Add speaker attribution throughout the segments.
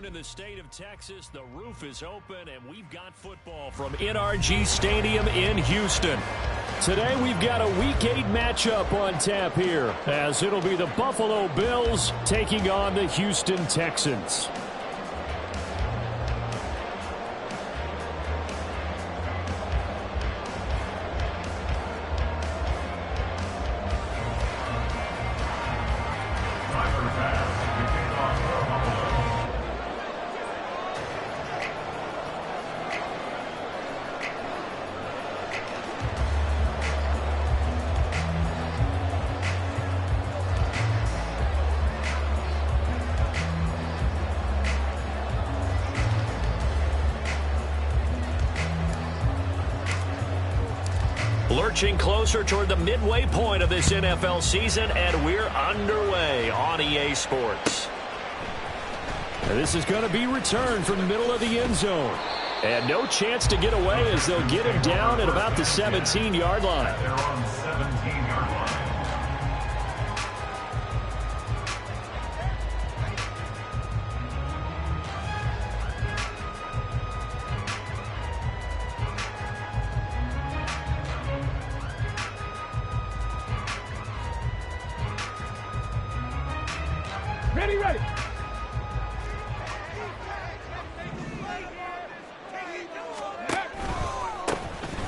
Speaker 1: in the state of Texas. The roof is open, and we've got football from NRG Stadium in Houston. Today, we've got a Week 8 matchup on tap here, as it'll be the Buffalo Bills taking on the Houston Texans. Lurching closer toward the midway point of this NFL season, and we're underway on EA Sports. This is going to be returned from the middle of the end zone. And no chance to get away as they'll get him down at about the 17-yard line.
Speaker 2: They're on the 17-yard line.
Speaker 3: Ready.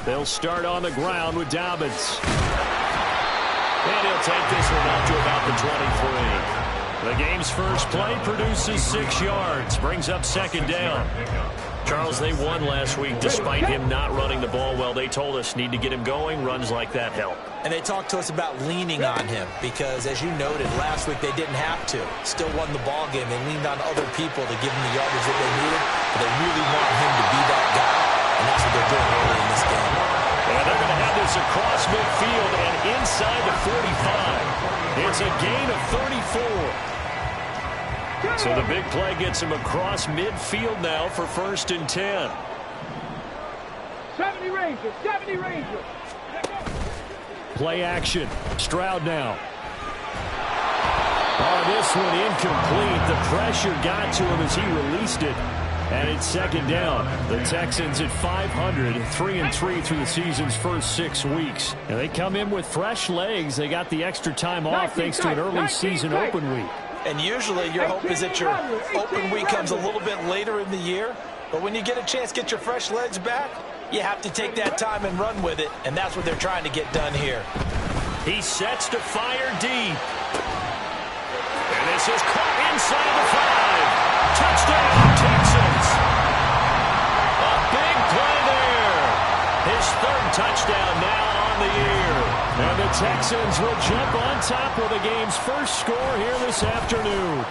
Speaker 1: They'll start on the ground with Dobbins. And he'll take this one up to about the 23. The game's first play produces 6 yards, brings up second down. Charles, they won last week despite him not running the ball well. They told us need to get him going. Runs like that help.
Speaker 4: And they talked to us about leaning on him because, as you noted, last week they didn't have to. Still won the ball game. They leaned on other people to give them the yardage that they needed. But they really want him to be that guy, and that's what they're doing early in this game.
Speaker 1: And they're going to have this across midfield and inside the 45. It's a gain of 34. So the big play gets him across midfield now for 1st and 10.
Speaker 3: 70 Rangers.
Speaker 1: Play action. Stroud now. Oh, this one incomplete. The pressure got to him as he released it. And it's second down. The Texans at 500, 3-3 through the season's first 6 weeks. And they come in with fresh legs. They got the extra time off thanks to an early season open week.
Speaker 4: And usually your hope is that your open week comes a little bit later in the year. But when you get a chance to get your fresh legs back, you have to take that time and run with it. And that's what they're trying to get done here.
Speaker 1: He sets to fire deep. And this is caught inside the 5. Touchdown, Texans. A big play there. His 3rd touchdown now on the year. And the Texans will jump on top with the game's first score here this afternoon.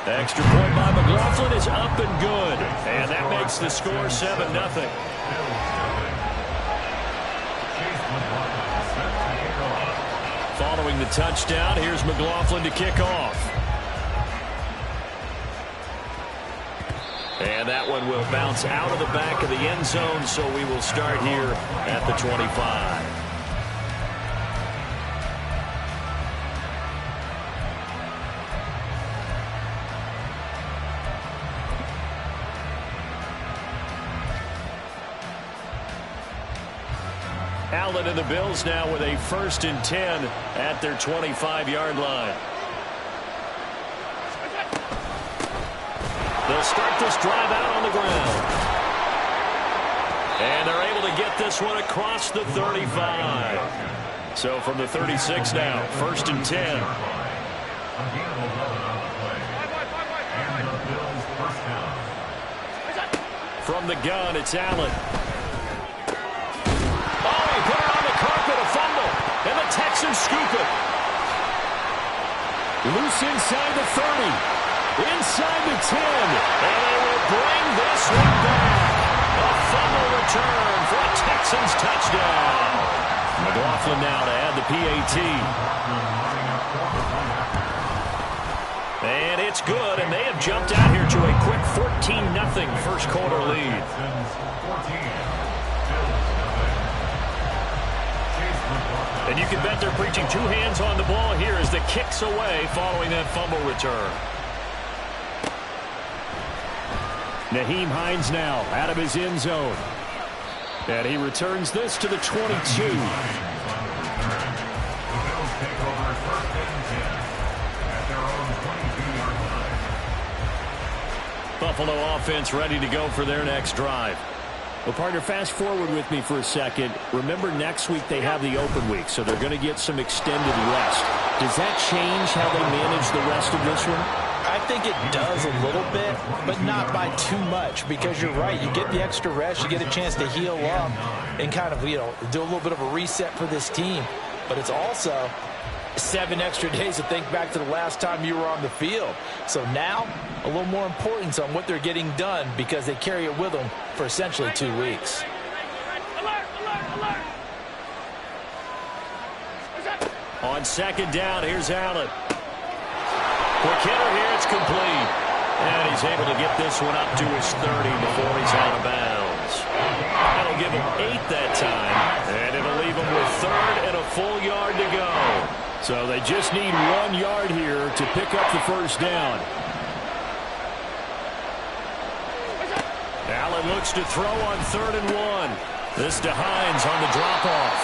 Speaker 1: Extra point by McLaughlin is up and good. And that makes the score 7-0. Following the touchdown, here's McLaughlin to kick off. And that one will bounce out of the back of the end zone, so we will start here at the 25. Allen and the Bills now with a 1st and 10 at their 25-yard line. They'll start this drive out on the ground. And they're able to get this one across the 35. So from the 36 now, 1st and 10. From the gun, it's Allen. Put it on the carpet, a fumble, and the Texans scoop it. Loose inside the 30, inside the 10, and they will bring this one back. A fumble return for a Texans touchdown. McLaughlin now to add the PAT. And it's good, and they have jumped out here to a quick 14-0 first quarter lead. And you can bet they're preaching 2 hands on the ball here as the kick's away following that fumble return. Nyheim Hines now out of his end zone. And he returns this to the 22.
Speaker 2: The Bills take over 1st and 10 at their own 22-yard line.
Speaker 1: Buffalo offense ready to go for their next drive. Well, partner, fast forward with me for a second. Remember, next week they have the open week, so they're going to get some extended rest. Does that change how they manage the rest of this one?
Speaker 4: I think it does a little bit, but not by too much, because you're right. You get the extra rest, you get a chance to heal up and kind of, do a little bit of a reset for this team. But it's also 7 extra days to think back to the last time you were on the field. So now, a little more importance on what they're getting done, because they carry it with them for essentially 2 weeks.
Speaker 1: On 2nd down, here's Allen. Quick hitter here, it's complete. And he's able to get this one up to his 30 before he's out of bounds. That'll give him 8 that time. And it'll leave him with 3rd and a full yard to go. So they just need 1 yard here to pick up the 1st down. Allen looks to throw on 3rd and 1. This to Hines on the drop-off.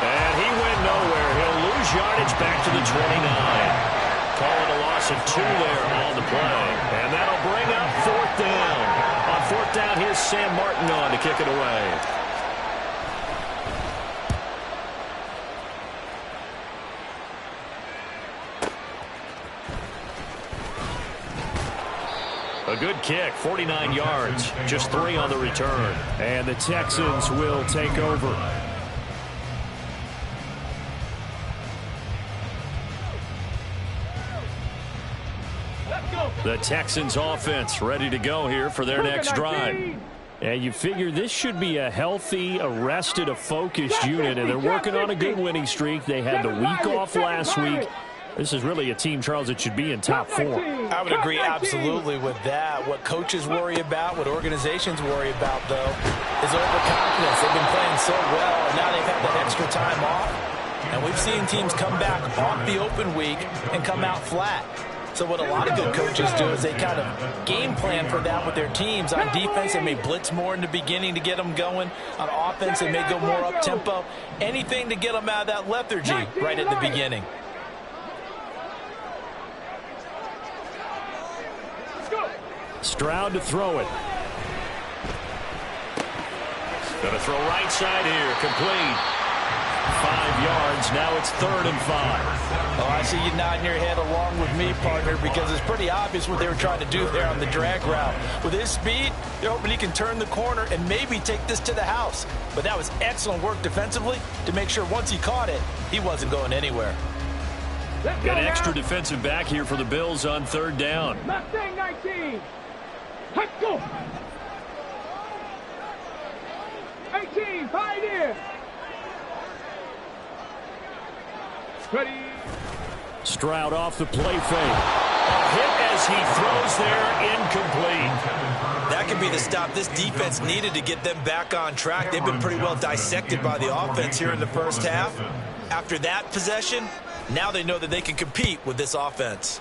Speaker 1: And he went nowhere. He'll lose yardage back to the 29. Calling a loss of 2 there on the play. And that'll bring up 4th down. On 4th down, here's Sam Martin on to kick it away. A good kick, 49 yards, just 3 on the return. And the Texans will take over. The Texans offense ready to go here for their next drive. And you figure this should be a healthy, a rested, a focused unit, and they're working on a good winning streak. They had the week off last week. This is really a team, Charles, that should be in top 4.
Speaker 4: I would agree absolutely with that. What coaches worry about, what organizations worry about, though, is overconfidence. They've been playing so well, and now they've had that extra time off. And we've seen teams come back off the open week and come out flat. So what a lot of good coaches do is they kind of game plan for that with their teams. On defense, they may blitz more in the beginning to get them going. On offense, they may go more up-tempo. Anything to get them out of that lethargy right at the beginning.
Speaker 1: Stroud to throw it. Going to throw right side here. Complete. 5 yards. Now it's 3rd and 5.
Speaker 4: Oh, I see you nodding your head along with me, partner, because it's pretty obvious what they were trying to do there on the drag route. With his speed, they're hoping he can turn the corner and maybe take this to the house. But that was excellent work defensively to make sure once he caught it, he wasn't going anywhere.
Speaker 1: Got an extra defensive back here for the Bills on 3rd down.
Speaker 3: Mustang 19. Let's go. 18, Pioneer. Ready.
Speaker 1: Stroud off the play fake. A hit as he throws there, incomplete.
Speaker 4: That could be the stop this defense needed to get them back on track. They've been pretty well dissected by the offense here in the first half. After that possession, now they know that they can compete with this offense.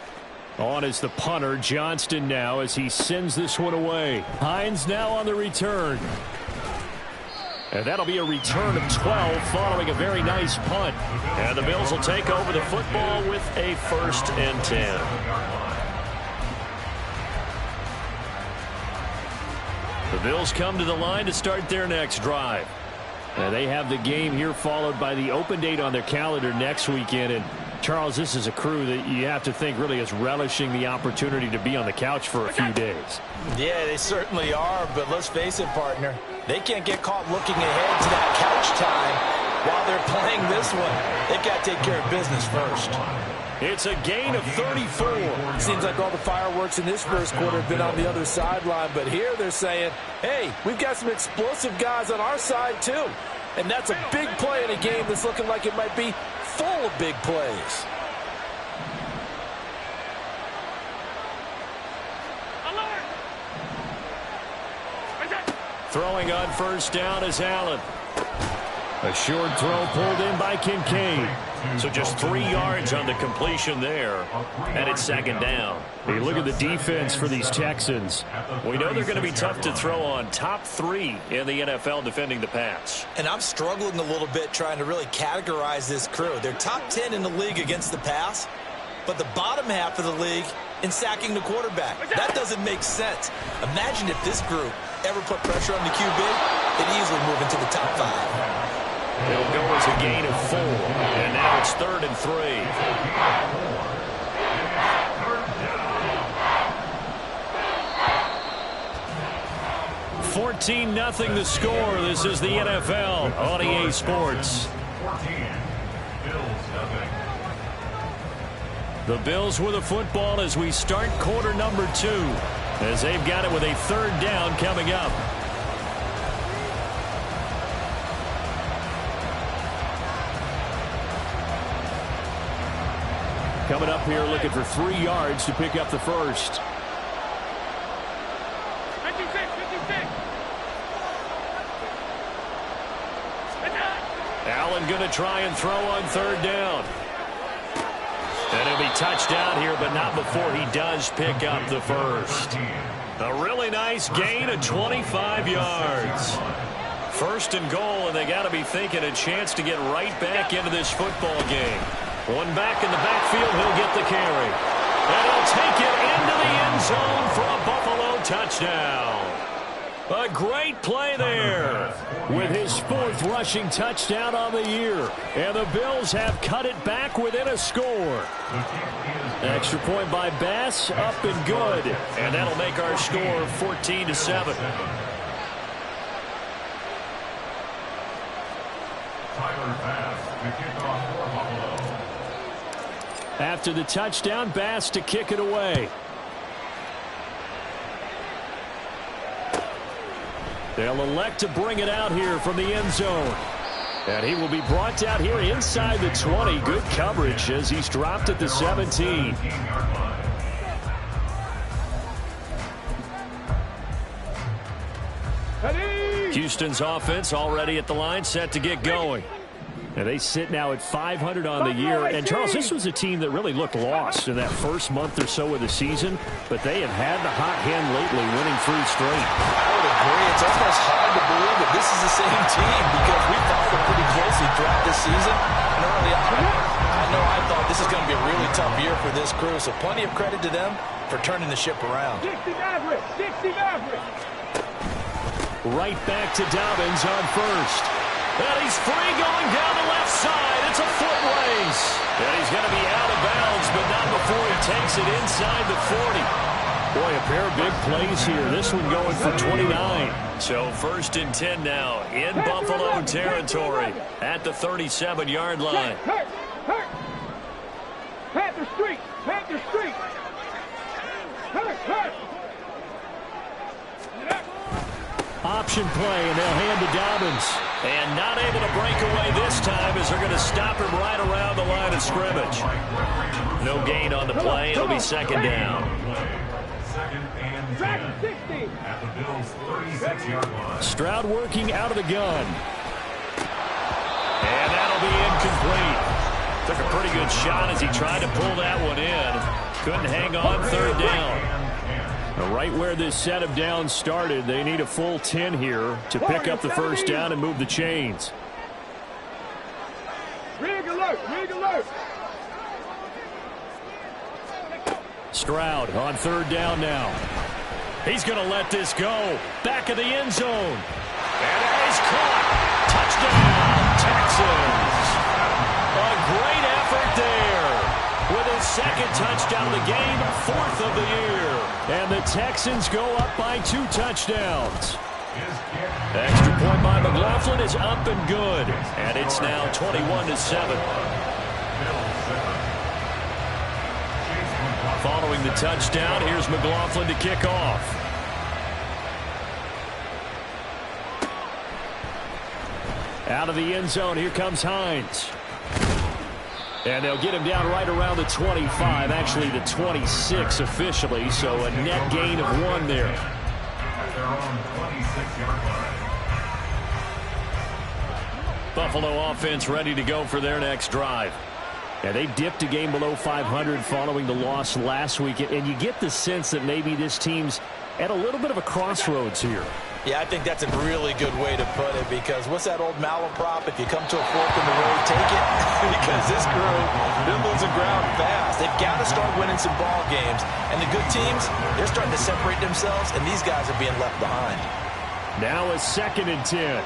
Speaker 1: On is the punter, Johnston now, as he sends this one away. Hines now on the return. And that'll be a return of 12 following a very nice punt. And the Bills will take over the football with a 1st and 10. The Bills come to the line to start their next drive. And they have the game here followed by the open date on their calendar next weekend. And Charles, this is a crew that you have to think really is relishing the opportunity to be on the couch for a few days.
Speaker 4: Yeah, they certainly are, but let's face it, partner. They can't get caught looking ahead to that couch time while they're playing this one. They've got to take care of business first.
Speaker 1: It's a gain of 34.
Speaker 4: Seems like all the fireworks in this first quarter have been on the other sideline, but here they're saying, hey, we've got some explosive guys on our side too. And that's a big play in a game that's looking like it might be full of big plays.
Speaker 1: Throwing on 1st down is Allen. A short throw pulled in by Kincaid. So just 3 yards on the completion there, and it's second down.
Speaker 5: Hey, look at the defense for these Texans.
Speaker 1: We know they're going to be tough to throw on. Top 3 in the NFL defending the pass.
Speaker 4: And I'm struggling a little bit trying to really categorize this crew. They're top 10 in the league against the pass, but the bottom half of the league in sacking the quarterback. That doesn't make sense. Imagine if this group ever put pressure on the QB, they'd easily move into the top 5.
Speaker 1: It'll go as a gain of 4, and now it's 3rd and 3. 14-0 the score. This is the NFL on EA Sports. The Bills with the football as we start quarter number 2, as they've got it with a 3rd down coming up. Coming up here looking for 3 yards to pick up the first.
Speaker 3: 56.
Speaker 1: Allen going to try and throw on 3rd down. And he'll be touched down here, but not before he does pick up the first. A really nice gain of 25 yards. 1st and goal, and they got to be thinking a chance to get right back into this football game. One back in the backfield, he'll get the carry. And he'll take it into the end zone for a Buffalo touchdown. A great play there.
Speaker 5: With his 4th rushing touchdown on the year. And the Bills have cut it back within a score. Extra point by Bass, up and good.
Speaker 1: And that'll make our score 14-7.
Speaker 5: After the touchdown, Bass to kick it away. They'll elect to bring it out here from the end zone. And he will be brought down here inside the 20. Good coverage as he's dropped at the 17.
Speaker 1: Houston's offense already at the line, set to get going.
Speaker 5: And they sit now at 500 on the year. And, Charles, this was a team that really looked lost in that first month or so of the season. But they have had the hot hand lately, winning 3 straight.
Speaker 4: I would agree. It's almost hard to believe that this is the same team because we followed them pretty closely throughout this season. And early on, I know I thought this is going to be a really tough year for this crew. So plenty of credit to them for turning the ship around.
Speaker 3: 60 average.
Speaker 5: Right back to Dobbins on first.
Speaker 1: And he's free going down the left side. It's a foot race. And he's going to be out of bounds, but not before he takes it inside the 40.
Speaker 5: Boy, a pair of big plays here. This one going for 29.
Speaker 1: So 1st and 10 now in Buffalo territory at the 37-yard line.
Speaker 3: Hurt. Panther Street. Hurt.
Speaker 5: Option play, and they'll hand to Dobbins.
Speaker 1: And not able to break away this time as they're going to stop him right around the line of scrimmage. No gain on the play. It'll be 2nd down.
Speaker 2: At the Bills' 36-yard line.
Speaker 5: Stroud working out of the gun.
Speaker 1: And that'll be incomplete. Took a pretty good shot as he tried to pull that one in. Couldn't hang on 3rd down.
Speaker 5: Right where this set of downs started, they need a full 10 here to pick up the first down and move the chains.
Speaker 3: Rig alert.
Speaker 5: Stroud on 3rd down now.
Speaker 1: He's going to let this go. Back of the end zone. And that is caught. Touchdown, Texans. A great effort there. With his 2nd touchdown of the game, 4th of the year.
Speaker 5: And the Texans go up by 2 touchdowns.
Speaker 1: Extra point by McLaughlin is up and good. And it's now 21-7. Following the touchdown, here's McLaughlin to kick off.
Speaker 5: Out of the end zone, here comes Hines. And they'll get him down right around the 25, actually the 26 officially, so a net gain of 1 there. Buffalo offense ready to go for their next drive. Yeah, they dipped a game below 500 following the loss last week, and you get the sense that maybe this team's at a little bit of a crossroads here.
Speaker 4: Yeah, I think that's a really good way to put it, because what's that old malaprop? If you come to a fork in the road, take it. Because this crew, they're losing ground fast. They've got to start winning some ball games. And the good teams, they're starting to separate themselves, and these guys are being left behind.
Speaker 5: Now a 2nd and 10.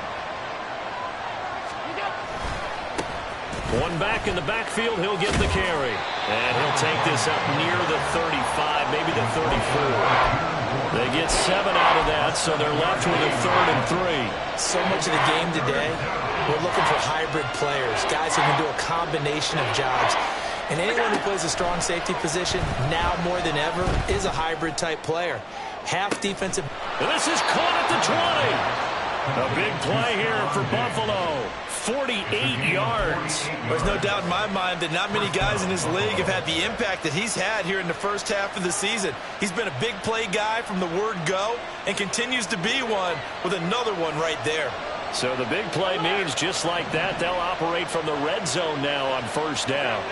Speaker 5: One back in the backfield, he'll get the carry. And he'll take this up near the 35, maybe the 34. They get 7 out of that, so they're left with a 3rd and 3.
Speaker 4: So much of the game today, we're looking for hybrid players, guys who can do a combination of jobs. And anyone who plays a strong safety position, now more than ever, is a hybrid-type player. Half defensive.
Speaker 5: This is caught at the 20. A big play here for Buffalo. 48 yards.
Speaker 4: There's no doubt in my mind that not many guys in this league have had the impact that he's had here in the first half of the season. He's been a big play guy from the word go and continues to be one with another one right there.
Speaker 5: So the big play means just like that, they'll operate from the red zone now on 1st down.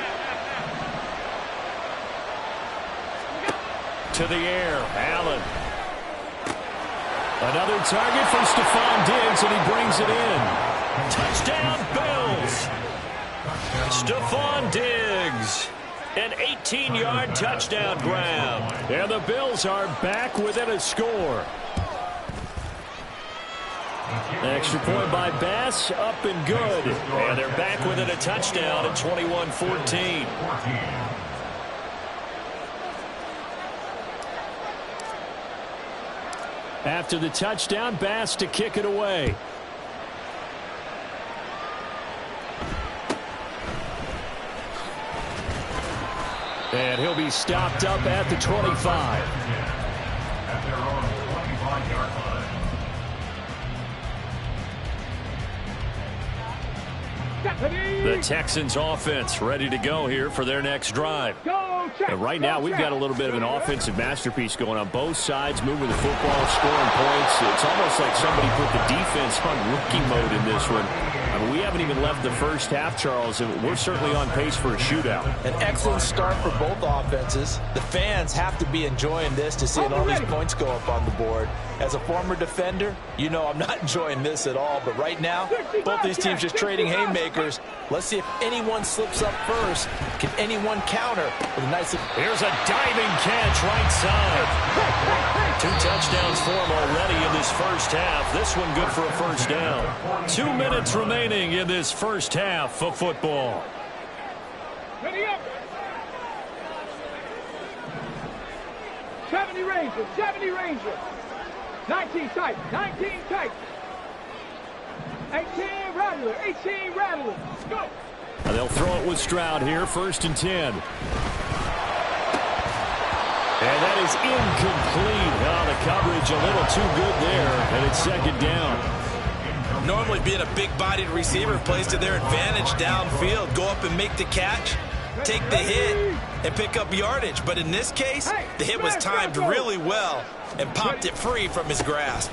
Speaker 5: To the air, Allen. Another target from Stephon Diggs, and he brings it in. Touchdown, Bills. Stephon Diggs. An 18-yard touchdown grab. And the Bills are back within a score. Extra point by Bass, up and good. And they're back within a touchdown at 21-14. After the touchdown, Bass to kick it away. And he'll be stopped up at the 25.
Speaker 2: At their own 25-yard line.
Speaker 5: The Texans offense ready to go here for their next drive. And right now we've got a little bit of an offensive masterpiece going on both sides, moving the football, scoring points. It's almost like somebody put the defense on rookie mode in this one. I mean, we haven't even left the first half, Charles, and we're certainly on pace for a shootout.
Speaker 4: An excellent start for both offenses. The fans have to be enjoying this to see all these points go up on the board. As a former defender, you know I'm not enjoying this at all. But right now, both these teams just trading haymakers. Let's see if anyone slips up first. Can anyone counter with a nice...
Speaker 5: Here's a diving catch right side. 2 touchdowns for him already in this first half. This one good for a first down. 2 minutes remaining in this first half of football.
Speaker 3: Ready up. 70 Rangers, 70 Rangers. 19 tight, 19 tight. 18 Rattler, 18 Rattler. Go.
Speaker 5: And they'll throw it with Stroud here, 1st and 10. And that is incomplete. Oh, the coverage a little too good there, and it's 2nd down.
Speaker 4: Normally being a big-bodied receiver plays to their advantage downfield. Go up and make the catch, take the hit, and pick up yardage. But in this case, the hit was timed really well and popped it free from his grasp.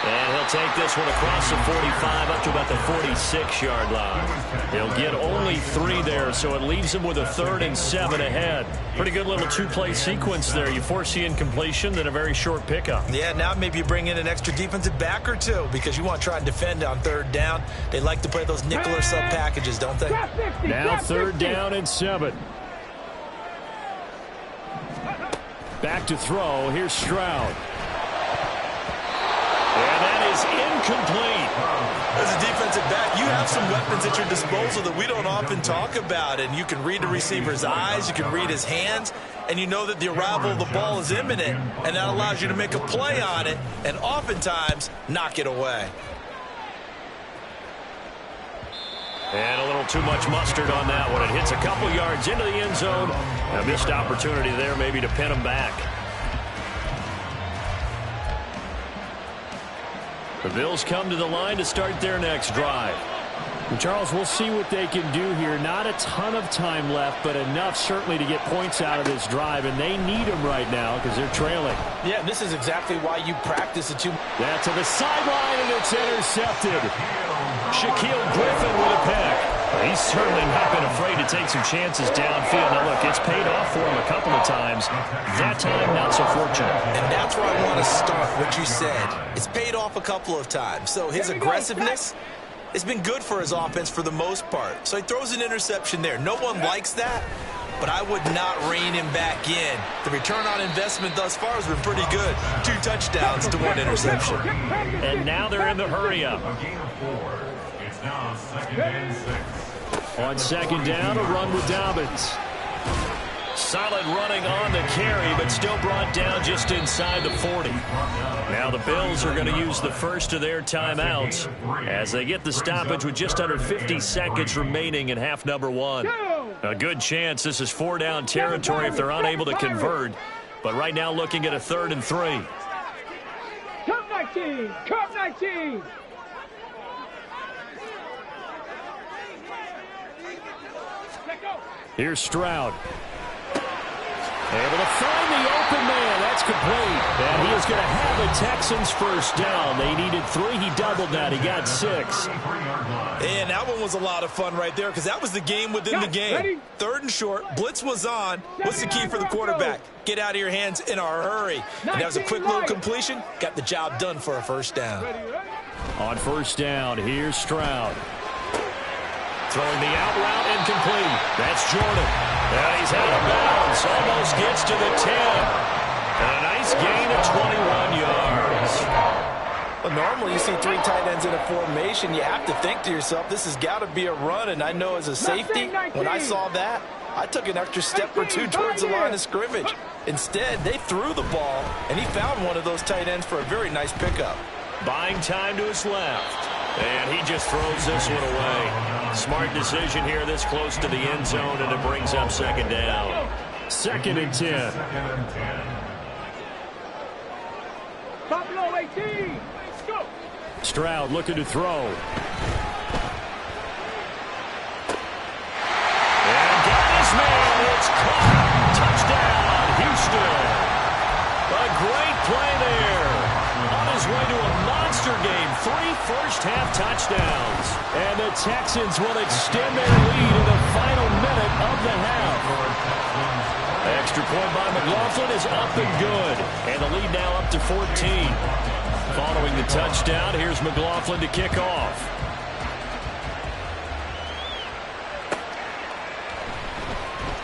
Speaker 5: And he'll take this one across the 45 up to about the 46-yard line. He'll get only 3 there, so it leaves him with a 3rd and 7 ahead. Pretty good little 2-play sequence there. You force the incompletion, then a very short pickup.
Speaker 4: Yeah, now maybe you bring in an extra defensive back or two because you want to try and defend on 3rd down. They like to play those nickel or sub packages, don't they?
Speaker 5: Now 3rd down and 7. Back to throw. Here's Stroud. And that is incomplete.
Speaker 4: As a defensive back, you have some weapons at your disposal that we don't often talk about. And you can read the receiver's eyes, you can read his hands, and you know that the arrival of the ball is imminent. And that allows you to make a play on it and oftentimes knock it away.
Speaker 5: And a little too much mustard on that one. It hits a couple yards into the end zone. A missed opportunity there maybe to pin him back. The Bills come to the line to start their next drive. Charles, we'll see what they can do here. Not a ton of time left, but enough certainly to get points out of this drive, and they need them right now because they're trailing.
Speaker 4: Yeah, this is exactly why you practice it.
Speaker 5: That to the sideline, and it's intercepted. Shaquille Griffin with a pick. He's certainly not been afraid to take some chances downfield. Now, look, it's paid off for him a couple of times. That time, not so fortunate.
Speaker 4: And that's where I want to start, what you said. It's paid off a couple of times. So his aggressiveness, it's been good for his offense for the most part. So he throws an interception there. No one likes that, but I would not rein him back in. The return on investment thus far has been pretty good. 2 touchdowns to 1 interception.
Speaker 5: And now they're in the hurry-up.
Speaker 2: A gain of 4. It's now 2nd and 6.
Speaker 5: On 2nd down, a run with Dobbins. Solid running on the carry, but still brought down just inside the 40. Now the Bills are going to use the first of their timeouts as they get the stoppage with just under 50 seconds remaining in half number 1. A good chance this is 4-down territory if they're unable to convert, but right now looking at a 3rd and 3.
Speaker 3: Cup 19! Cup 19!
Speaker 5: Here's Stroud. Able to find the open man. That's complete. And he is going to have the Texans first down. They needed 3. He doubled that. He got 6.
Speaker 4: And that one was a lot of fun right there because that was the game within the game. 3rd and short. Blitz was on. What's the key for the quarterback? Get out of your hands in a hurry. And that was a quick little completion. Got the job done for a first down.
Speaker 5: On first down, here's Stroud. Throwing the out route incomplete. That's Jordan. And he's out of bounds. Almost gets to the 10. And a nice gain of 21 yards.
Speaker 4: Well, normally you see 3 tight ends in a formation. You have to think to yourself, this has got to be a run. And I know as a safety, when I saw that, I took an extra step or 2 towards the line of scrimmage. Instead, they threw the ball, and he found one of those tight ends for a very nice pickup.
Speaker 5: Buying time to his left. And he just throws this one away. Smart decision here this close to the end zone, and it brings up 2nd down. 2nd and 10.
Speaker 2: 2nd and 10.
Speaker 3: Top below 18! Let's go!
Speaker 5: Stroud looking to throw. And got his man. It's caught. Touchdown, Houston. A great play there. On his way to a monster game. 3 first-half touchdowns. And the Texans will extend their lead in the final minute of the half. Extra point by McLaughlin is up and good. And the lead now up to 14. Following the touchdown, here's McLaughlin to kick off.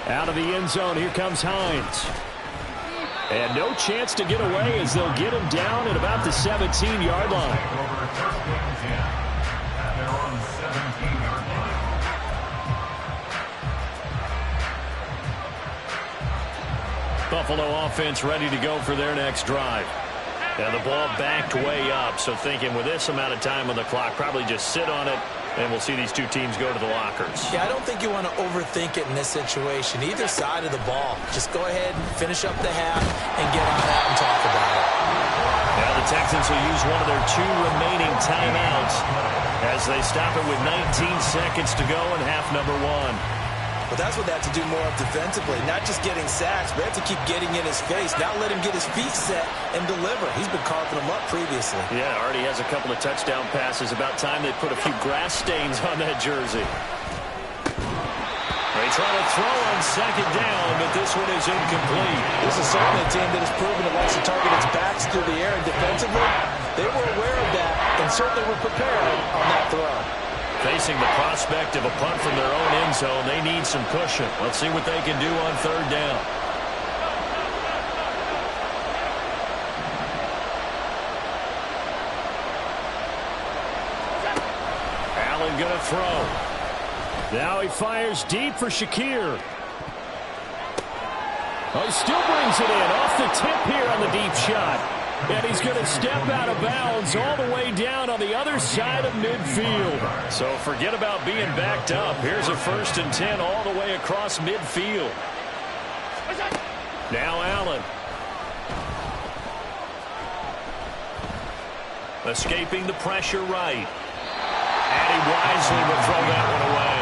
Speaker 5: Out of the end zone, here comes Hines. And no chance to get away as they'll get him down at about the 17-yard line.
Speaker 2: Over 1st and 10. At their own 17-yard line.
Speaker 5: Buffalo offense ready to go for their next drive. And the ball backed way up, so thinking with this amount of time on the clock, probably just sit on it, and we'll see these 2 teams go to the lockers.
Speaker 4: Yeah, I don't think you want to overthink it in this situation. Either side of the ball. Just go ahead and finish up the half and get on out and talk about it.
Speaker 5: Now the Texans will use one of their 2 remaining timeouts as they stop it with 19 seconds to go in half number 1.
Speaker 4: But that's what they have to do more of defensively. Not just getting sacks, but they have to keep getting in his face. Now let him get his feet set and deliver. He's been carving them up previously.
Speaker 5: Yeah, already has a couple of touchdown passes. About time they put a few grass stains on that jersey. They try to throw on 2nd down, but this one is incomplete.
Speaker 4: This is certainly a team that has proven it likes to target its backs through the air, and defensively, they were aware of that and certainly were prepared on that throw.
Speaker 5: Facing the prospect of a punt from their own end zone, they need some cushion. Let's see what they can do on 3rd down. Allen going to throw. Now he fires deep for Shakir. Oh, he still brings it in off the tip here on the deep shot. And he's going to step out of bounds all the way down on the other side of midfield. So forget about being backed up. Here's a 1st and 10 all the way across midfield. Now Allen. Escaping the pressure right. And he wisely will throw that one away.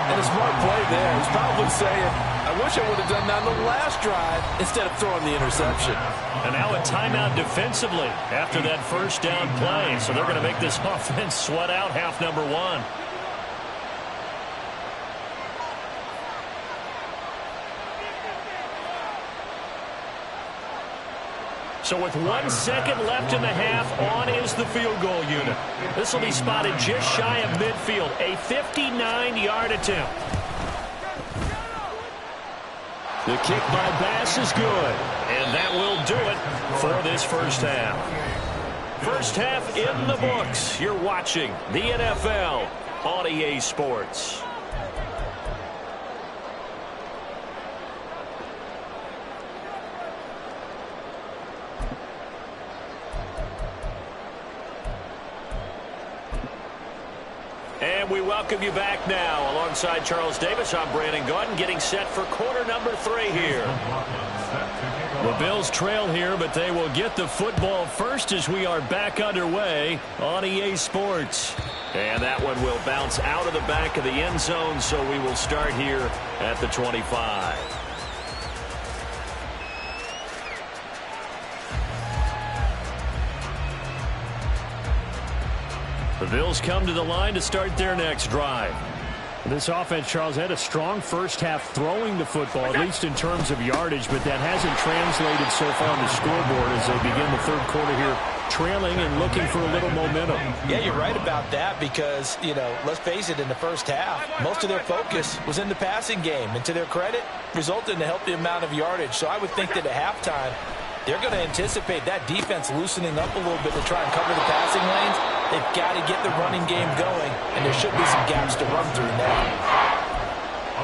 Speaker 6: And a smart play there. He's probably saying, I wish I would have done that on the last drive instead of throwing the interception.
Speaker 5: And now a timeout defensively after that first down play. So they're going to make this offense sweat out half number one. So with 1 second left in the half, on is the field goal unit. This will be spotted just shy of midfield. A 59-yard attempt. The kick by Bass is good. And that will do it for this first half. First half in the books. You're watching the NFL on EA Sports. And we welcome you back now. Alongside Charles Davis, I'm Brandon Gaudin, getting set for quarter number 3 here. The Bills trail here, but they will get the football first as we are back underway on EA Sports. And that one will bounce out of the back of the end zone, so we will start here at the 25. The Bills come to the line to start their next drive. This offense, Charles, had a strong first half throwing the football, at least in terms of yardage, but that hasn't translated so far on the scoreboard as they begin the third quarter here, trailing and looking for a little momentum.
Speaker 4: Yeah, you're right about that because, you know, let's face it, in the first half, most of their focus was in the passing game. And to their credit, resulted in a healthy amount of yardage. So I would think that at halftime, they're going to anticipate that defense loosening up a little bit to try and cover the passing lanes. They've got to get the running game going, and there should be some gaps to run through now.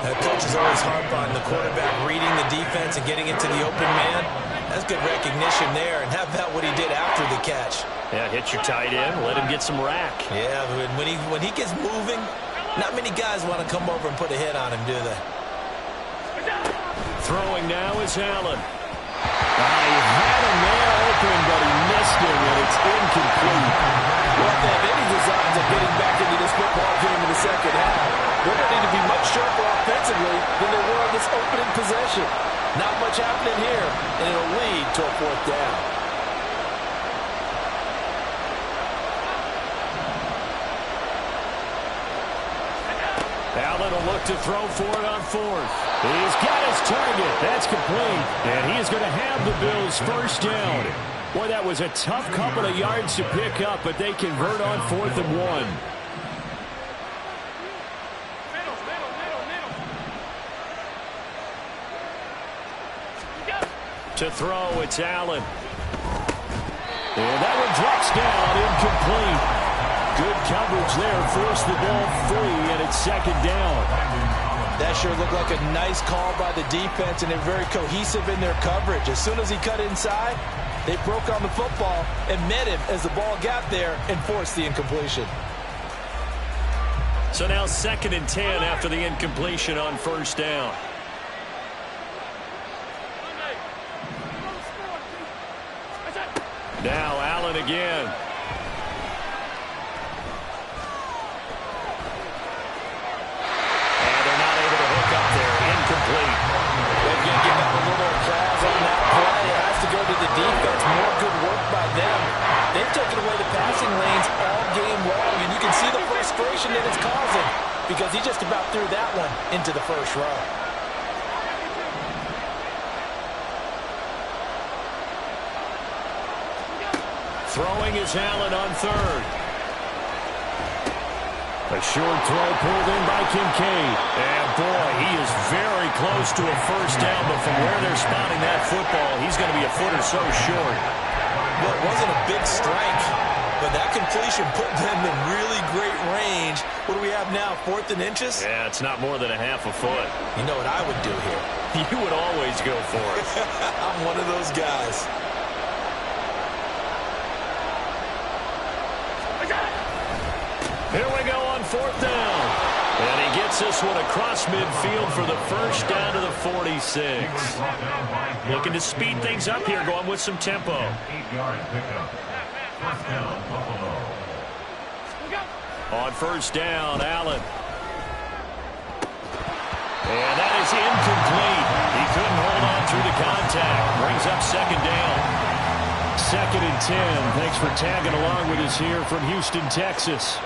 Speaker 4: The coaches always harp on the quarterback reading the defense and getting into the open man. That's good recognition there, and how about what he did after the catch?
Speaker 5: Yeah, hit your tight end, let him get some rack.
Speaker 4: Yeah, when he gets moving, not many guys want to come over and put a hit on him, do they?
Speaker 5: Throwing now is Allen. He had him there open, but he missed him, and it's incomplete.
Speaker 6: Well, if they have any designs of getting back into this football game in the second half, they're going to need to be much sharper offensively than they were on this opening possession. Not much happening here, and it'll lead to a fourth down.
Speaker 5: Allen will look to throw for it on fourth. He's got his target. That's complete. And he is going to have the Bills first down. Boy, that was a tough couple of yards to pick up, but they convert on 4th and 1. To throw, it's Allen. And that one drops down, incomplete. Good coverage there, forced the ball free, and it's second down.
Speaker 4: That sure looked like a nice call by the defense, and they're very cohesive in their coverage. As soon as he cut inside, they broke on the football and met him as the ball got there and forced the incompletion.
Speaker 5: So now 2nd and 10 after the incompletion on first down. Now Allen again. And they're not able to hook up there. Incomplete.
Speaker 6: They're going to give up a little applause on that play. It has to go to the defense. More good work by them. They've taken away the passing lanes all game long, and you can see the frustration that it's causing because he just about threw that one into the first row.
Speaker 5: Throwing is Allen on 3rd. A short throw pulled in by Kincaid. And boy, he is very close to a first down, but from where they're spotting that football, he's going to be a foot or so short.
Speaker 4: Well, it wasn't a big strike, but that completion put them in really great range. What do we have now, 4th and inches?
Speaker 5: Yeah, it's not more than a half a foot.
Speaker 4: You know what I would do here?
Speaker 5: You would always go for it.
Speaker 4: I'm one of those guys.
Speaker 5: Here we go on 4th down. And he gets this one across midfield for the first down to the 46. Looking to speed things up here, going with some tempo.
Speaker 2: 8-yard pickup. First down, Buffalo.
Speaker 5: On first down, Allen. And that is incomplete. He couldn't hold on through the contact. Brings up second down. 2nd and 10. Thanks for tagging along with us here from Houston, Texas.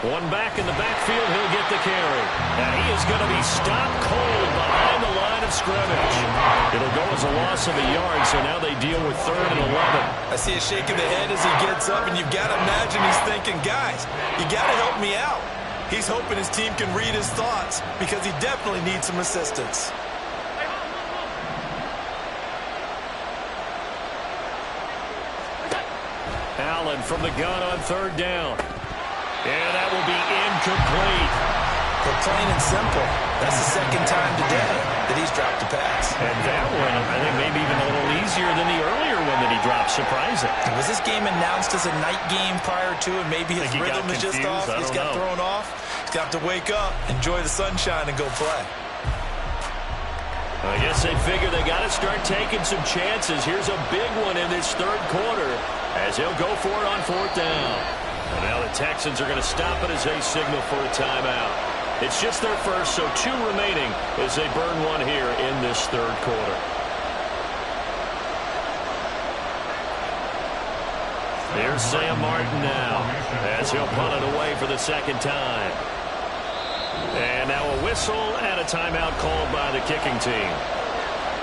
Speaker 5: One back in the backfield, he'll get the carry. And he is going to be stopped cold behind the line of scrimmage. It'll go as a loss of a yard, so now they deal with 3rd and 11.
Speaker 6: I see a shake of the head as he gets up, and you've got to imagine he's thinking, guys, you got to help me out. He's hoping his team can read his thoughts because he definitely needs some assistance.
Speaker 5: Allen from the gun on 3rd down. And that will be incomplete.
Speaker 6: But plain and simple, that's the 2nd time today that he's dropped a pass.
Speaker 5: And that one, I think maybe even a little easier than the earlier one that he dropped. Surprising.
Speaker 6: Was this game announced as a night game prior to it? Maybe his rhythm is just off. He's got thrown off. He's got to wake up, enjoy the sunshine, and go play.
Speaker 5: I guess they figure they got to start taking some chances. Here's a big one in this 3rd quarter as he'll go for it on 4th down. And now the Texans are going to stop it as they signal for a timeout. It's just their first, so 2 remaining as they burn one here in this 3rd quarter. Here's Sam Martin now as he'll punt it away for the 2nd time. And now a whistle and a timeout called by the kicking team.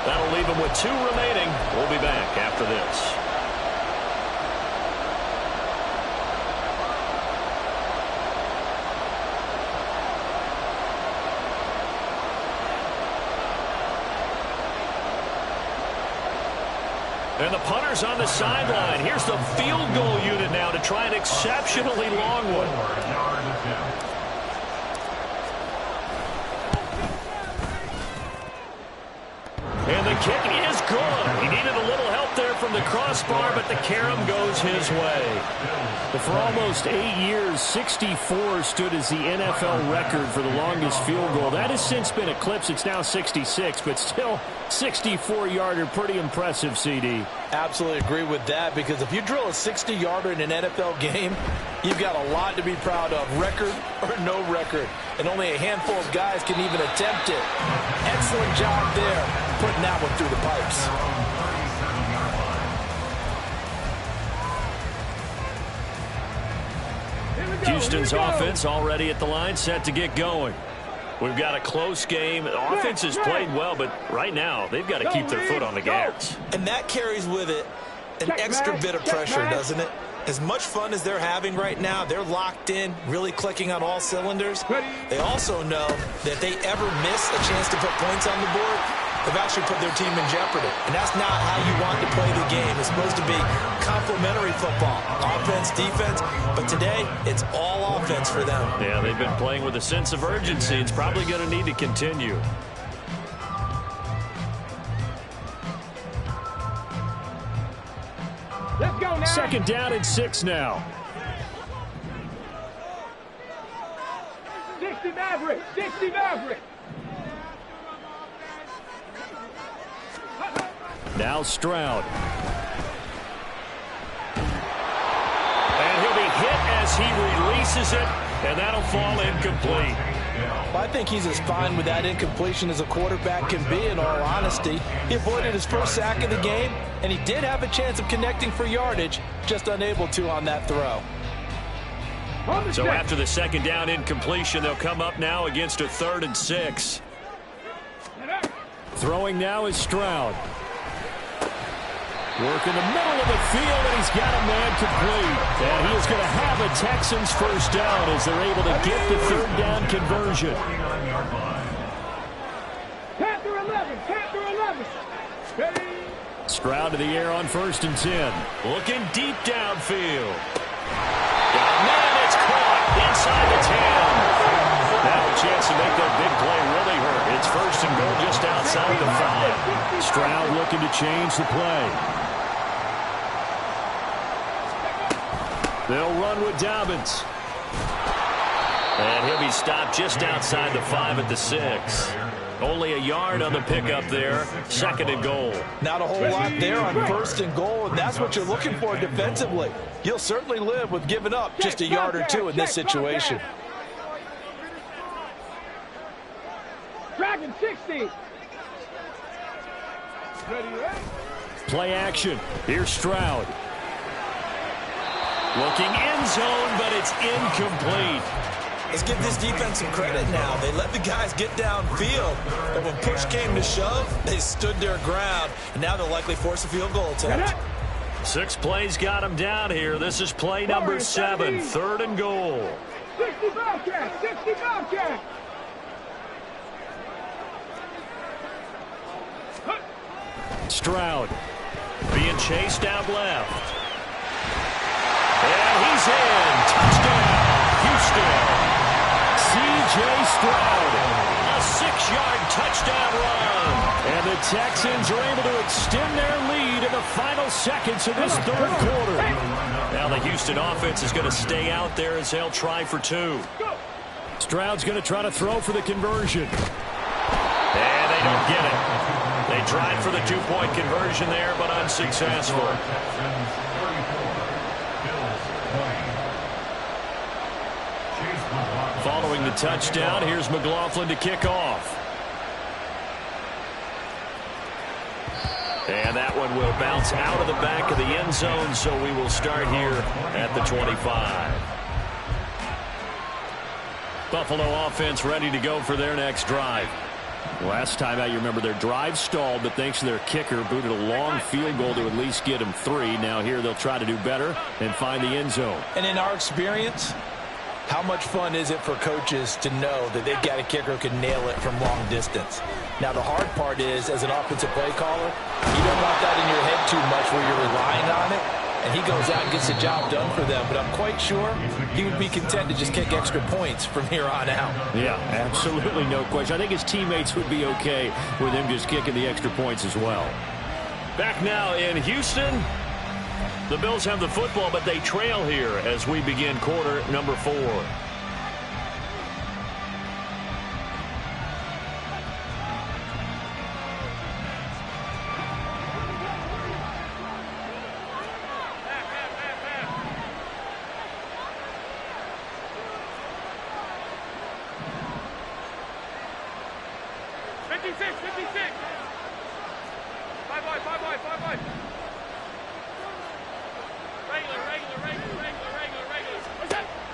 Speaker 5: That'll leave them with 2 remaining. We'll be back after this. And the punter's on the sideline. Here's the field goal unit now to try an exceptionally long one. And the kick is good. He needed a little help there from the crossbar, but the carom goes his way. But for almost 8 years, 64 stood as the NFL record for the longest field goal. That has since been eclipsed. It's now 66, but still 64-yarder. Pretty impressive, CD.
Speaker 6: Absolutely agree with that, because if you drill a 60-yarder in an NFL game, you've got a lot to be proud of, record or no record. And only a handful of guys can even attempt it. Excellent job there, putting that one through the pipes.
Speaker 5: Houston's offense already at the line, set to get going. We've got a close game. The offense has played well, but right now they've got to keep their foot on the gas.
Speaker 6: And that carries with it an extra bit of pressure, doesn't it? As much fun as they're having right now, they're locked in, really clicking on all cylinders. They also know that if they ever miss a chance to put points on the board, they've actually put their team in jeopardy. And that's not how you want to play the game. It's supposed to be complementary football, offense, defense. But today, it's all offense for them.
Speaker 5: Yeah, they've been playing with a sense of urgency. It's probably going to need to continue.
Speaker 3: Let's go now.
Speaker 5: 2nd down and 6 now.
Speaker 3: 60 Maverick. 60 Maverick.
Speaker 5: Now Stroud. And he'll be hit as he releases it, and that'll fall incomplete.
Speaker 6: Well, I think he's as fine with that incompletion as a quarterback can be, in all honesty. He avoided his first sack of the game, and he did have a chance of connecting for yardage, just unable to on that throw.
Speaker 5: So after the 2nd down incompletion, they'll come up now against a 3rd and 6. Throwing now is Stroud. Work in the middle of the field, and he's got a man complete. And he is going to have a Texans first down as they're able to get the 3rd down conversion.
Speaker 3: Panther 11. Panther 11. Ready.
Speaker 5: Stroud to the air on 1st and 10. Looking deep downfield. And man, it's caught inside the 10. Now a chance to make that big play really hurt. It's 1st and goal just outside the 5. Stroud looking to change the play. They'll run with Dobbins. And he'll be stopped just outside the 5 at the 6. Only a yard on the pickup there. 2nd and goal.
Speaker 4: Not a whole lot there on 1st and goal, and that's what you're looking for defensively. You'll certainly live with giving up just a yard or two in this situation.
Speaker 3: Dragon 60.
Speaker 5: Play action. Here's Stroud. Looking end zone, but it's incomplete.
Speaker 4: Let's give this defense some credit now. They let the guys get downfield, but when push came to shove, they stood their ground, and now they'll likely force a field goal attempt.
Speaker 5: 6 plays got him down here. This is play number 7, 3rd and goal.
Speaker 3: 60 Bobcats, 60 Bobcats.
Speaker 5: Stroud being chased out left. And he's in. Touchdown, Houston. C.J. Stroud, a 6-yard touchdown run. And the Texans are able to extend their lead in the final seconds of this 3rd quarter. Now the Houston offense is going to stay out there as they'll try for 2. Stroud's going to try to throw for the conversion. And they don't get it. They tried for the 2-point conversion there, but unsuccessful. Following the touchdown, here's McLaughlin to kick off. And that one will bounce out of the back of the end zone, so we will start here at the 25. Buffalo offense ready to go for their next drive. Last time out, you remember their drive stalled, but thanks to their kicker, booted a long field goal to at least get them 3. Now here they'll try to do better and find the end zone.
Speaker 4: And in our experience, how much fun is it for coaches to know that they've got a kicker who can nail it from long distance? Now, the hard part is, as an offensive play caller, you don't want that in your head too much where you're relying on it, and he goes out and gets the job done for them. But I'm quite sure he would be content to just kick extra points from here on out.
Speaker 5: Yeah, absolutely no question. I think his teammates would be okay with him just kicking the extra points as well. Back now in Houston. The Bills have the football, but they trail here as we begin quarter number 4.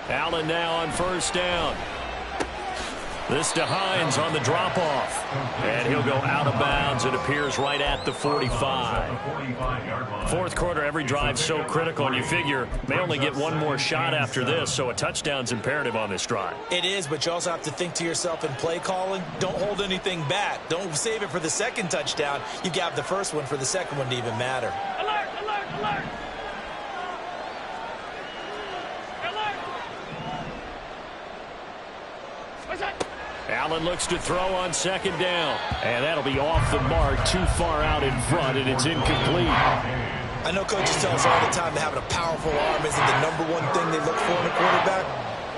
Speaker 5: Allen now on 1st down. This to Hines on the drop-off. And he'll go out of bounds. It appears right at the 45. 4th quarter, every drive so critical, and you figure may only get one more shot after this, so a touchdown's imperative on this drive.
Speaker 4: It is, but you also have to think to yourself in play calling, don't hold anything back. Don't save it for the 2nd touchdown. You got the 1st one for the 2nd one to even matter.
Speaker 3: Alert, alert, alert.
Speaker 5: Allen looks to throw on 2nd down. And that'll be off the mark, too far out in front, and it's incomplete.
Speaker 4: I know coaches tell us all the time that having a powerful arm isn't the #1 thing they look for in a quarterback.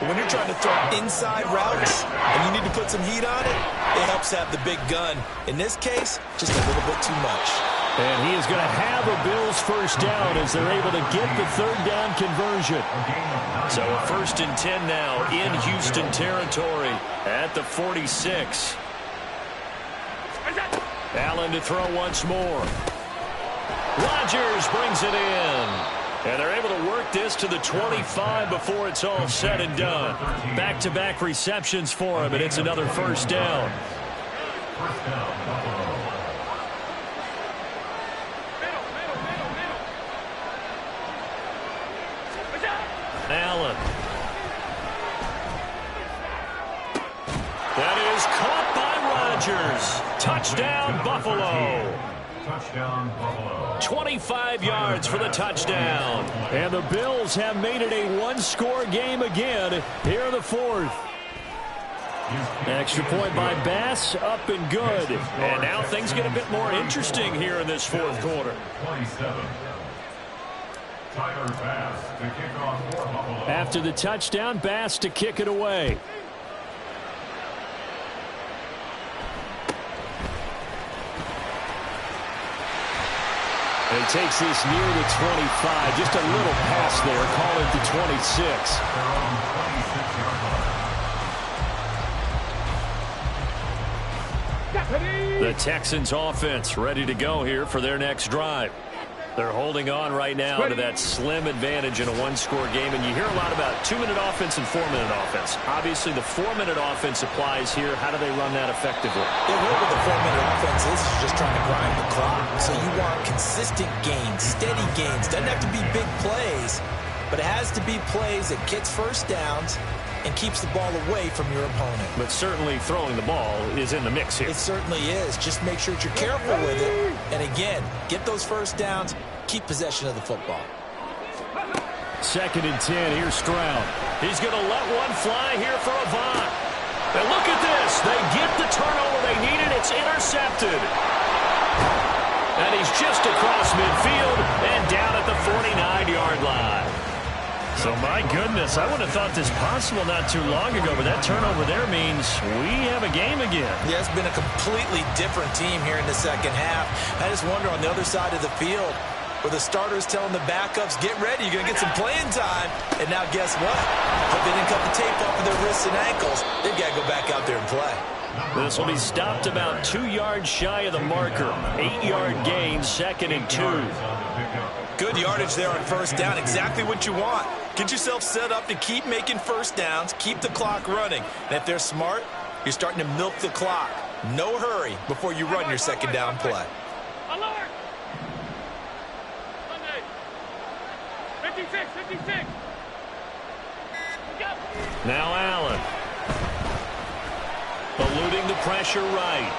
Speaker 4: But when you're trying to throw inside routes and you need to put some heat on it, it helps have the big gun. In this case, just a little bit too much.
Speaker 5: And he is going to have a Bills 1st down as they're able to get the 3rd down conversion. So a 1st and 10 now in Houston territory at the 46. Allen to throw once more. Rodgers brings it in. And they're able to work this to the 25 before it's all said and done. Back-to-back receptions for him, and it's another 1st down. Allen. That is caught by Rodgers. Touchdown, Buffalo.
Speaker 2: Touchdown, Buffalo.
Speaker 5: 25 yards for the touchdown. And the Bills have made it a one-score game again here in the 4th. Extra point by Bass, up and good. And now things get a bit more interesting here in this 4th quarter.
Speaker 2: 27. Tyler Bass to kick off for Buffalo.
Speaker 5: After the touchdown, Bass to kick it away. And he takes this near the 25. Just a little pass there. Call it the 26.
Speaker 2: Their own 26-yard line.
Speaker 5: The Texans offense ready to go here for their next drive. They're holding on right now to that slim advantage in a one-score game. And you hear a lot about 2-minute offense and 4-minute offense. Obviously, the 4-minute offense applies here. How do they run that effectively?
Speaker 4: Yeah, what the 4-minute offense is just trying to grind the clock. So you want consistent gains, steady gains. Doesn't have to be big plays, but it has to be plays that gets first downs and keeps the ball away from your opponent.
Speaker 5: But certainly throwing the ball is in the mix here.
Speaker 4: It certainly is. Just make sure that you're careful with it. And again, get those first downs, keep possession of the football.
Speaker 5: 2nd and 10. Here's Stroud. He's going to let one fly here for Avant. And look at this. They get the turnover they needed. It's intercepted. And he's just across midfield and down at the 49-yard line. So, my goodness, I would have thought this possible not too long ago, but that turnover there means we have a game again.
Speaker 4: Yeah, it's been a completely different team here in the second half. I just wonder on the other side of the field, where the starters telling the backups, get ready, you're going to get some playing time. And now guess what? Hope they didn't cut the tape off of their wrists and ankles. They've got to go back out there and play.
Speaker 5: This will be stopped about 2 yards shy of the marker. 8-yard gain, 2nd and 2.
Speaker 4: Good yardage there on first down. Exactly what you want. Get yourself set up to keep making first downs, keep the clock running. And if they're smart, you're starting to milk the clock. No hurry before you run your second down play.
Speaker 3: Alert! Sunday. 56.
Speaker 5: Now Allen. Eluding the pressure right.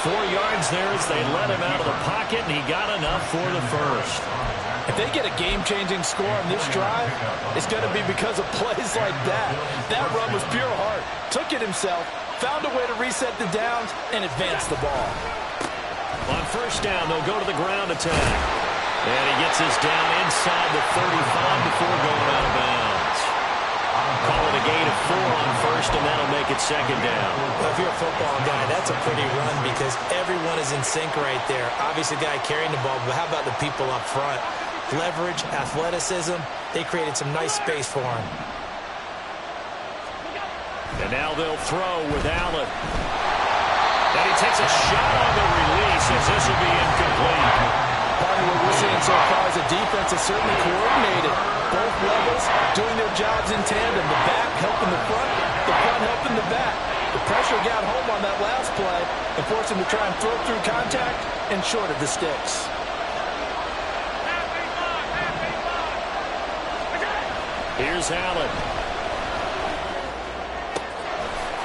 Speaker 5: 4 yards there as they let him out of the pocket, and he got enough for the first.
Speaker 6: If they get a game-changing score on this drive, it's going to be because of plays like that. That run was pure heart. Took it himself, found a way to reset the downs, and advance the ball.
Speaker 5: On first down, they'll go to the ground attack. And he gets us down inside the 35 before going out of bounds. Call it a gain of 4 on first, and that'll make it second down.
Speaker 4: Well, if you're a football guy, that's a pretty run because everyone is in sync right there. Obviously, the guy carrying the ball, but how about the people up front? Leverage, athleticism, they created some nice space for him.
Speaker 5: And now they'll throw with Allen. And he takes a shot on the release as this will be incomplete.
Speaker 6: Part of what we're seeing so far is the defense is certainly coordinated. Both levels doing their jobs in tandem. The back helping the front helping the back. The pressure got home on that last play and forced him to try and throw through contact and short of the sticks.
Speaker 5: Here's Allen.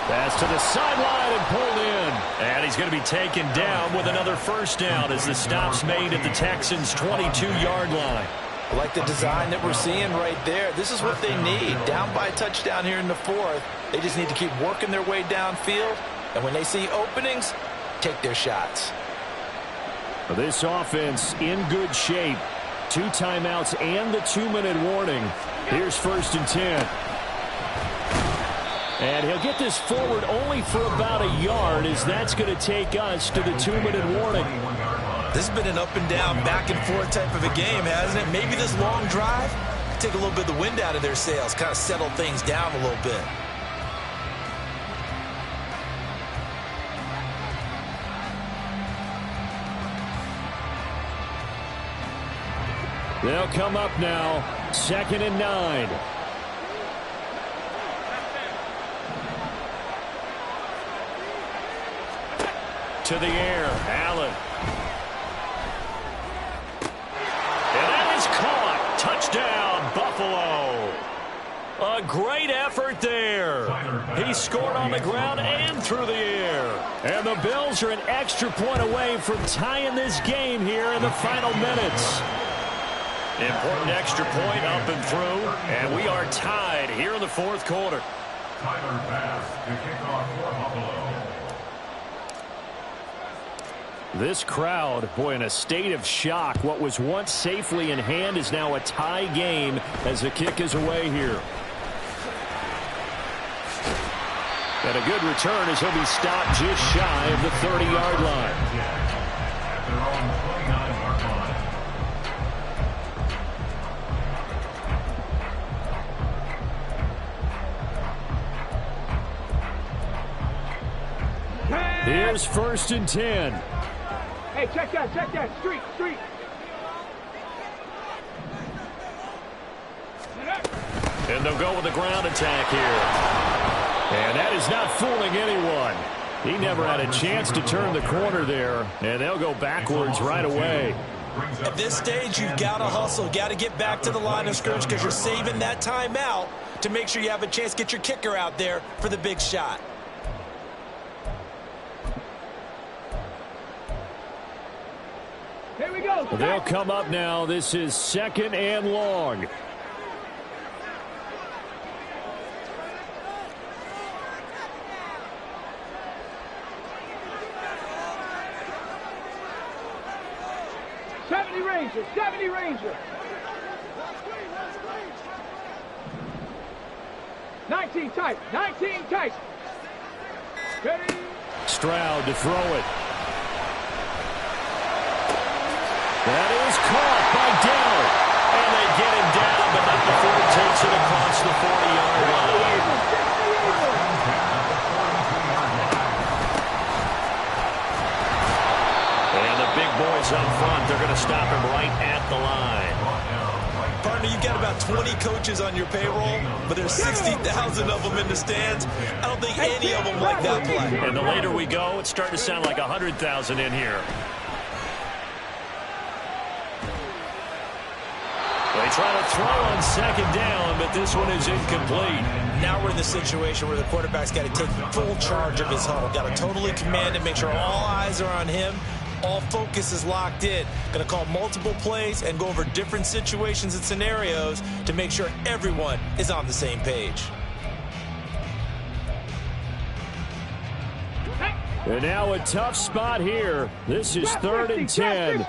Speaker 5: Pass to the sideline and pulled in. And he's going to be taken down with another first down as the stop's made at the Texans' 22-yard line.
Speaker 6: I like the design that we're seeing right there. This is what they need. Down by a touchdown here in the 4th. They just need to keep working their way downfield. And when they see openings, take their shots.
Speaker 5: This offense in good shape. 2 timeouts and the 2-minute warning. Here's 1st and 10. And he'll get this forward only for about a yard as that's going to take us to the 2-minute warning.
Speaker 4: This has been an up and down, back and forth type of a game, hasn't it? Maybe this long drive take a little bit of the wind out of their sails, kind of settle things down a little bit.
Speaker 5: They'll come up now, 2nd and 9. To the air, Allen. And that is caught. Touchdown, Buffalo. A great effort there. He scored on the ground and through the air. And the Bills are an extra point away from tying this game here in the final minutes. Important extra point up and through, and we are tied here in the 4th quarter.
Speaker 2: Tyler Bass to kick off for Buffalo.
Speaker 5: This crowd, boy, in a state of shock. What was once safely in hand is now a tie game as the kick is away here. And a good return as he'll be stopped just shy of the 30-yard line.
Speaker 2: At their own 29-yard line.
Speaker 5: Here's 1st and 10.
Speaker 3: Hey, check that. Street.
Speaker 5: And they'll go with the ground attack here. And that is not fooling anyone. He never had a chance to turn the corner there, and they'll go backwards right away.
Speaker 4: At this stage, you've got to hustle. Got to get back to the line of scrimmage because you're saving that timeout to make sure you have a chance to get your kicker out there for the big shot.
Speaker 3: Here we go.
Speaker 5: They'll come up now. This is 2nd and long.
Speaker 3: Seventy Ranger. 19 tight. Ready.
Speaker 5: Stroud to throw it. That is caught by Dell.
Speaker 1: And they get him down, but not before he takes it across the 40-yard line. And the big boys up front, they're going to stop him right at the line.
Speaker 4: Partner, you've got about 20 coaches on your payroll, but there's 60,000 of them in the stands. I don't think any of them like that play.
Speaker 5: And the later we go, it's starting to sound like 100,000 in here. They try to throw on 2nd down, but this one is incomplete.
Speaker 4: Now we're in the situation where the quarterback's got to take full charge of his huddle. Got to totally command it, make sure all eyes are on him. All focus is locked in. Going to call multiple plays and go over different situations and scenarios to make sure everyone is on the same page.
Speaker 5: And now a tough spot here. This is 3rd and 10.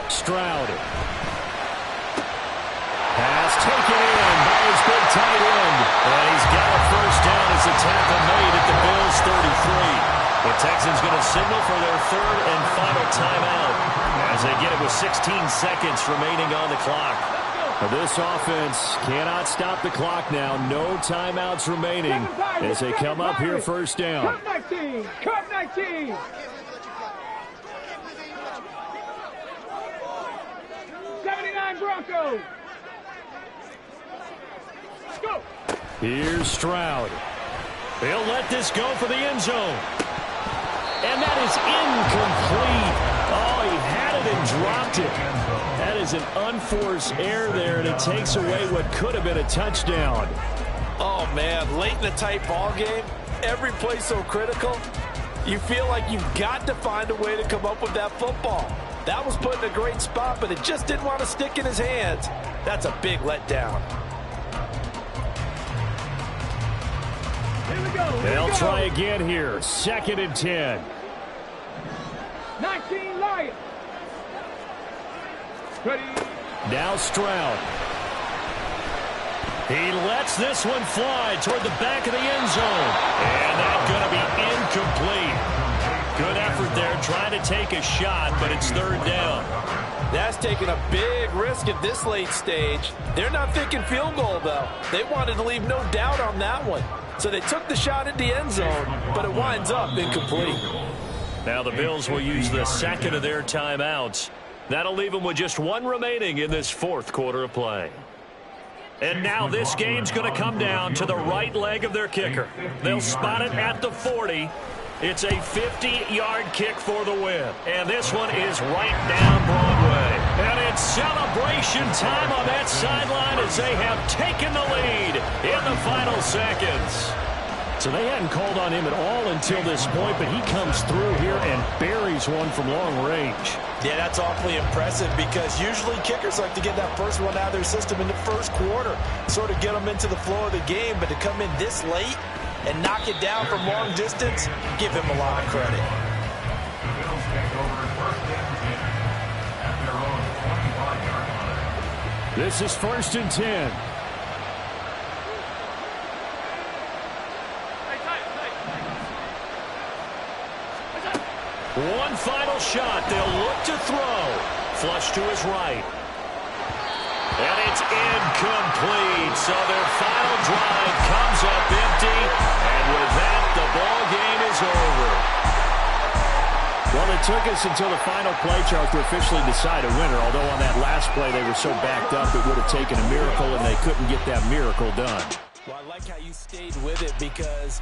Speaker 5: Stroud. Pass taken in by his big tight end. And he's got a 1st down as the tackle made at the Bills' 33. The Texans going to signal for their 3rd and final timeout as they get it with 16 seconds remaining on the clock. This offense cannot stop the clock now. No timeouts remaining as they come up here 1st down.
Speaker 3: Come 19. 79 Broncos. Go.
Speaker 5: Here's Stroud. They'll let this go for the end zone. And that is incomplete. Oh, he had it and dropped it. That is an unforced error there, and it takes away what could have been a touchdown.
Speaker 6: Oh, man, late in a tight ball game, every play so critical, you feel like you've got to find a way to come up with that football. That was put in a great spot, but it just didn't want to stick in his hands. That's a big letdown.
Speaker 3: Here we go.
Speaker 5: They'll try again here. 2nd and 10.
Speaker 3: 19 Lions. Ready.
Speaker 5: Now Stroud. He lets this one fly toward the back of the end zone. And that's going to be incomplete. Good effort there, trying to take a shot, but it's 3rd down.
Speaker 6: That's taking a big risk at this late stage. They're not thinking field goal, though. They wanted to leave no doubt on that one. So they took the shot at the end zone, but it winds up incomplete.
Speaker 5: Now the Bills will use the 2nd of their timeouts. That'll leave them with just 1 remaining in this 4th quarter of play. And now this game's going to come down to the right leg of their kicker. They'll spot it at the 40. It's a 50-yard kick for the win. And this one is right down Broadway. And it's celebration time on that sideline as they have taken the lead in the final seconds. So they hadn't called on him at all until this point, but he comes through here and buries one from long range.
Speaker 4: Yeah, that's awfully impressive because usually kickers like to get that first one out of their system in the 1st quarter, sort of get them into the flow of the game, but to come in this late, and knock it down from long distance, give him a lot of credit.
Speaker 2: The Bills take over first and 10 at their own 25-yard line.
Speaker 5: This is 1st and 10. One final shot. They'll look to throw. Flush to his right. And it's incomplete. So their final drive comes up empty. And with that, the ball game is over. Well, it took us until the final play chart to officially decide a winner. Although on that last play they were so backed up it would have taken a miracle, and they couldn't get that miracle done.
Speaker 4: Well, I like how you stayed with it because